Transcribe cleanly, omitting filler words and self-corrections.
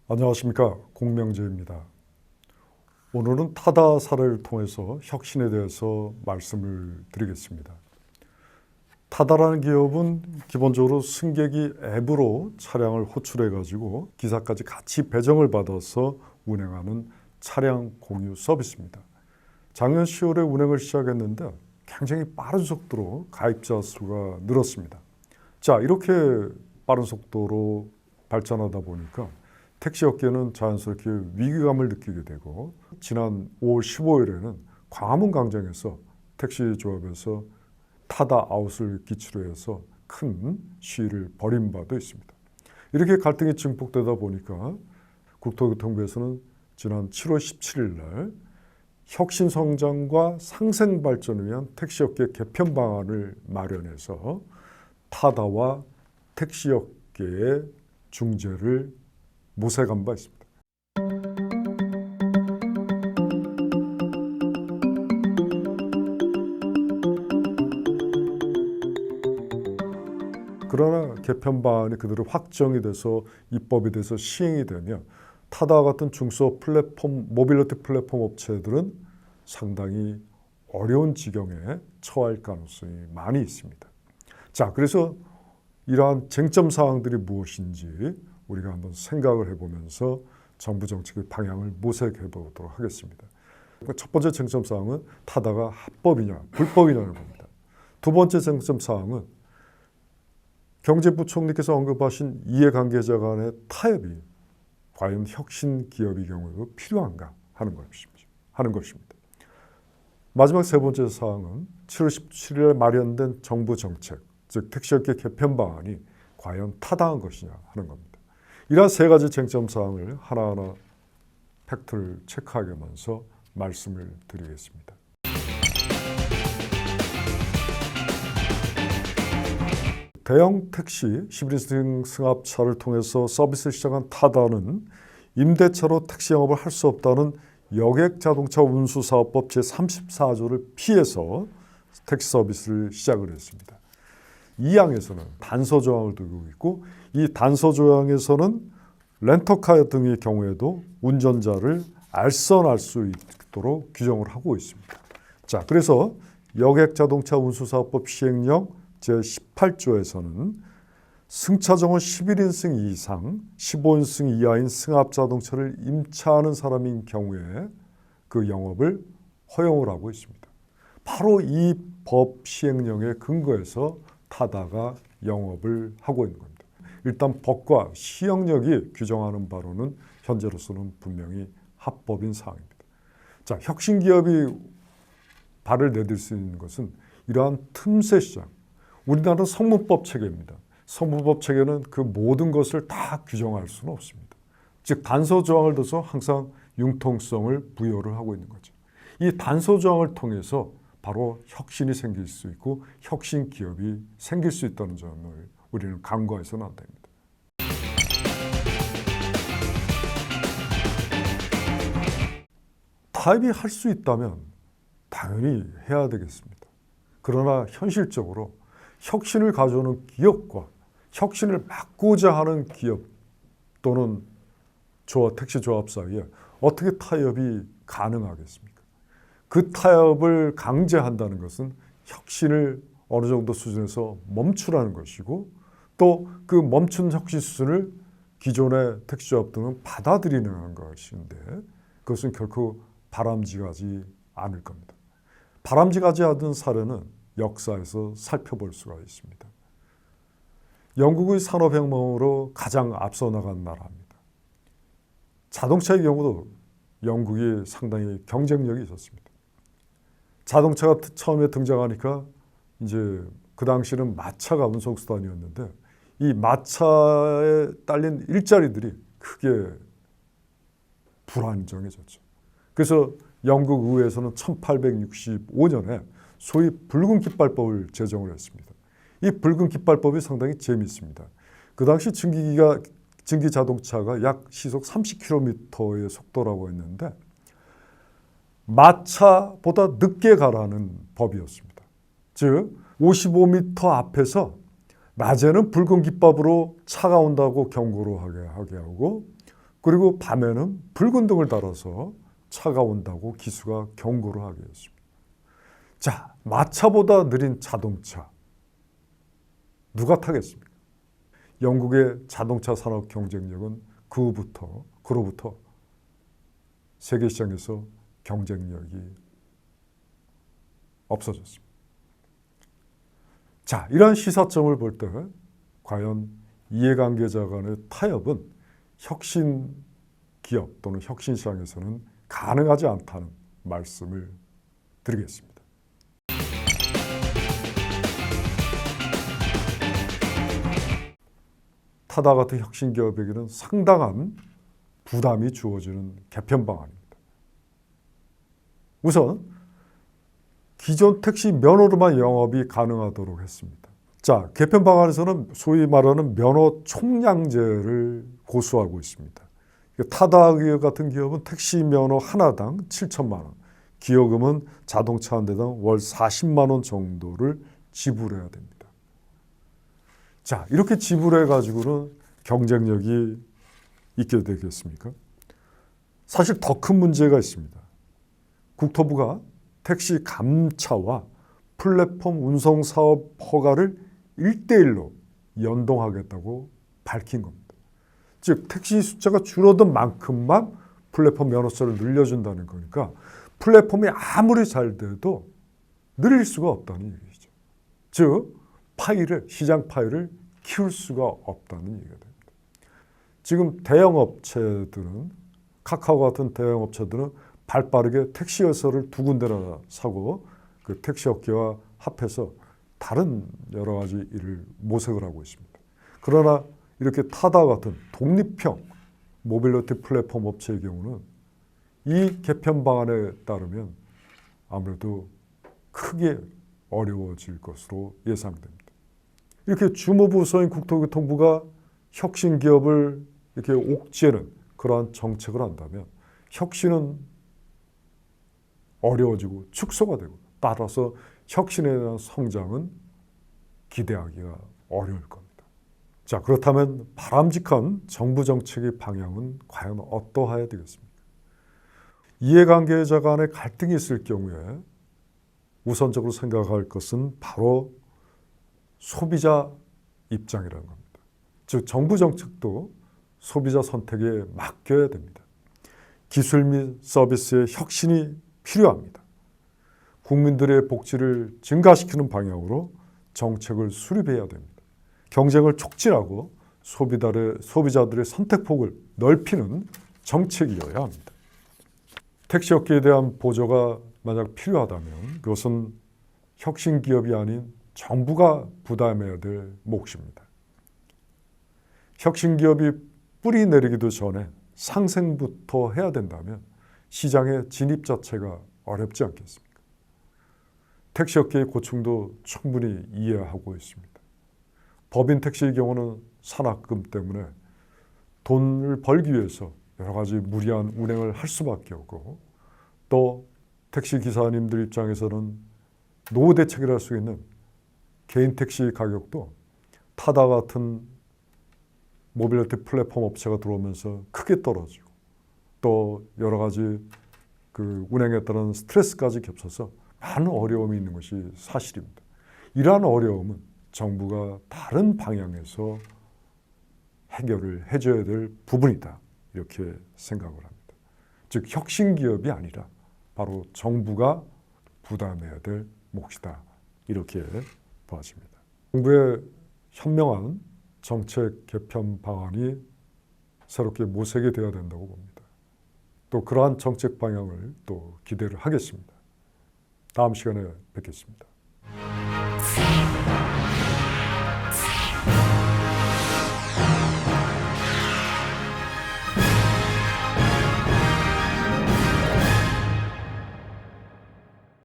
안녕하십니까, 공명재입니다. 오늘은 타다 사례를 통해서 혁신에 대해서 말씀을 드리겠습니다. 타다라는 기업은 기본적으로 승객이 앱으로 차량을 호출해 가지고 기사까지 같이 배정을 받아서 운행하는 차량 공유 서비스입니다. 작년 10월에 운행을 시작했는데 굉장히 빠른 속도로 가입자 수가 늘었습니다. 자, 이렇게 빠른 속도로 발전하다 보니까 택시업계는 자연스럽게 위기감을 느끼게 되고, 지난 5월 15일에는 광화문 광장에서 택시조합에서 타다 아웃을 기치로 해서 큰 시위를 벌인 바도 있습니다. 이렇게 갈등이 증폭되다 보니까 국토교통부에서는 지난 7월 17일 날 혁신 성장과 상생 발전을 위한 택시업계 개편 방안을 마련해서 타다와 택시업계의 중재를 모색한 바 있습니다. 그러나 개편 방안이 그대로 확정이 돼서 입법이 돼서 시행이 되면 타다와 같은 중소 플랫폼, 모빌리티 플랫폼 업체들은 상당히 어려운 지경에 처할 가능성이 많이 있습니다. 자, 그래서 이러한 쟁점 사항들이 무엇인지 우리가 한번 생각을 해보면서 정부 정책의 방향을 모색해 보도록 하겠습니다. 첫 번째 쟁점 사항은 타다가 합법이냐 불법이냐는 겁니다. 두 번째 쟁점 사항은 경제부총리께서 언급하신 이해관계자 간의 타협이 과연 혁신 기업의 경우에도 필요한가 하는 것입니다. 마지막 세 번째 사항은 7월 17일에 마련된 정부 정책, 즉 택시업계 개편 방안이 과연 타당한 것이냐 하는 겁니다. 이러한 세 가지 쟁점 사항을 하나하나 팩트를 체크하면서 말씀을 드리겠습니다. 대형 택시 11인승 승합차를 통해서 서비스를 시작한 타다는 임대차로 택시 영업을 할 수 없다는 여객자동차 운수사업법 제34조를 피해서 택시 서비스를 시작을 했습니다. 이 항에서는 단서 조항을 두고 있고, 이 단서 조항에서는 렌터카 등의 경우에도 운전자를 알선할 수 있도록 규정을 하고 있습니다. 자, 그래서 여객자동차 운수사업법 시행령 제18조에서는 승차 정원 11인승 이상, 15인승 이하인 승합자동차를 임차하는 사람인 경우에 그 영업을 허용을 하고 있습니다. 바로 이 법 시행령에 근거해서 타다가 영업을 하고 있는 겁니다. 일단 법과 시행령이 규정하는 바로는 현재로서는 분명히 합법인 사항입니다. 자, 혁신기업이 발을 내딜 수 있는 것은 이러한 틈새 시장, 우리나라는 성문법 체계입니다. 성문법 체계는 그 모든 것을 다 규정할 수는 없습니다. 즉 단서 조항을 둬서 항상 융통성을 부여를 하고 있는 거죠. 이 단서 조항을 통해서 바로 혁신이 생길 수 있고 혁신 기업이 생길 수 있다는 점을 우리는 간과해서는 안 됩니다. 타협이 할 수 있다면 당연히 해야 되겠습니다. 그러나 현실적으로 혁신을 가져오는 기업과 혁신을 막고자 하는 기업 또는 택시 조합 사이에 어떻게 타협이 가능하겠습니까? 그 타협을 강제한다는 것은 혁신을 어느 정도 수준에서 멈추라는 것이고, 또 그 멈춘 혁신 수준을 기존의 택시조합 등은 받아들이는 것인데, 그것은 결코 바람직하지 않을 겁니다. 바람직하지 않은 사례는 역사에서 살펴볼 수가 있습니다. 영국의 산업혁명으로 가장 앞서 나간 나라입니다. 자동차의 경우도 영국이 상당히 경쟁력이 있었습니다. 자동차가 처음에 등장하니까 이제 그 당시는 마차가 운송수단이었는데, 이 마차에 딸린 일자리들이 크게 불안정해졌죠. 그래서 영국 의회에서는 1865년에 소위 붉은 깃발법을 제정을 했습니다. 이 붉은 깃발법이 상당히 재미있습니다. 그 당시 증기 자동차가 약 시속 30km의 속도라고 했는데 마차보다 늦게 가라는 법이었습니다. 즉 55m 앞에서 낮에는 붉은 깃밥으로 차가 온다고 경고를 하게 하고, 그리고 밤에는 붉은 등을 달아서 차가 온다고 기수가 경고를 하게 했습니다. 자, 마차보다 느린 자동차 누가 타겠습니까? 영국의 자동차 산업 경쟁력은 그로부터 세계 시장에서 경쟁력이 없어졌습니다. 자, 이러한 시사점을 볼 때 과연 이해관계자 간의 타협은 혁신 기업 또는 혁신 시장에서는 가능하지 않다는 말씀을 드리겠습니다. 타다 같은 혁신 기업에게는 상당한 부담이 주어지는 개편 방안입니다. 우선 기존 택시 면허로만 영업이 가능하도록 했습니다. 자, 개편 방안에서는 소위 말하는 면허 총량제를 고수하고 있습니다. 타다 같은 기업은 택시 면허 하나당 7천만 원, 기여금은 자동차 한 대당 월 40만 원 정도를 지불해야 됩니다. 자, 이렇게 지불해가지고는 경쟁력이 있게 되겠습니까? 사실 더 큰 문제가 있습니다. 국토부가 택시 감차와 플랫폼 운송 사업 허가를 1대1로 연동하겠다고 밝힌 겁니다. 즉 택시 숫자가 줄어든 만큼만 플랫폼 면허세를 늘려준다는 거니까 플랫폼이 아무리 잘 돼도 늘릴 수가 없다는 얘기죠. 즉 시장 파이를 키울 수가 없다는 얘기가 됩니다. 지금 대형업체들은 카카오 같은 대형업체들은 발빠르게 택시회사를 두 군데나 사고 그 택시업계와 합해서 다른 여러 가지 일을 모색을 하고 있습니다. 그러나 이렇게 타다 같은 독립형 모빌리티 플랫폼 업체의 경우는 이 개편 방안에 따르면 아무래도 크게 어려워질 것으로 예상됩니다. 이렇게 주무부서인 국토교통부가 혁신 기업을 이렇게 옥죄는 그러한 정책을 한다면 혁신은 어려워지고 축소가 되고 따라서 혁신에 대한 성장은 기대하기가 어려울 겁니다. 자, 그렇다면 바람직한 정부 정책의 방향은 과연 어떠해야 되겠습니까? 이해관계자 간의 갈등이 있을 경우에 우선적으로 생각할 것은 바로 소비자 입장이라는 겁니다. 즉 정부 정책도 소비자 선택에 맡겨야 됩니다. 기술 및 서비스의 혁신이 필요합니다. 국민들의 복지를 증가시키는 방향으로 정책을 수립해야 됩니다. 경쟁을 촉진하고 소비자들의 선택폭을 넓히는 정책이어야 합니다. 택시업계에 대한 보조가 만약 필요하다면 그것은 혁신 기업이 아닌 정부가 부담해야 될 몫입니다. 혁신 기업이 뿌리 내리기도 전에 상생부터 해야 된다면 시장의 진입 자체가 어렵지 않겠습니까? 택시업계의 고충도 충분히 이해하고 있습니다. 법인 택시의 경우는 산학금 때문에 돈을 벌기 위해서 여러 가지 무리한 운행을 할 수밖에 없고 또 택시 기사님들 입장에서는 노후 대책이라 할 수 있는 개인 택시 가격도 타다 같은 모빌리티 플랫폼 업체가 들어오면서 크게 떨어지고 또 여러 가지 그 운행에 따른 스트레스까지 겹쳐서 많은 어려움이 있는 것이 사실입니다. 이러한 어려움은 정부가 다른 방향에서 해결을 해줘야 될 부분이다. 이렇게 생각을 합니다. 즉 혁신 기업이 아니라 바로 정부가 부담해야 될 몫이다. 이렇게 보아집니다. 정부의 현명한 정책 개편 방안이 새롭게 모색이 되어야 된다고 봅니다. 또 그러한 정책 방향을 또 기대를 하겠습니다. 다음 시간에 뵙겠습니다.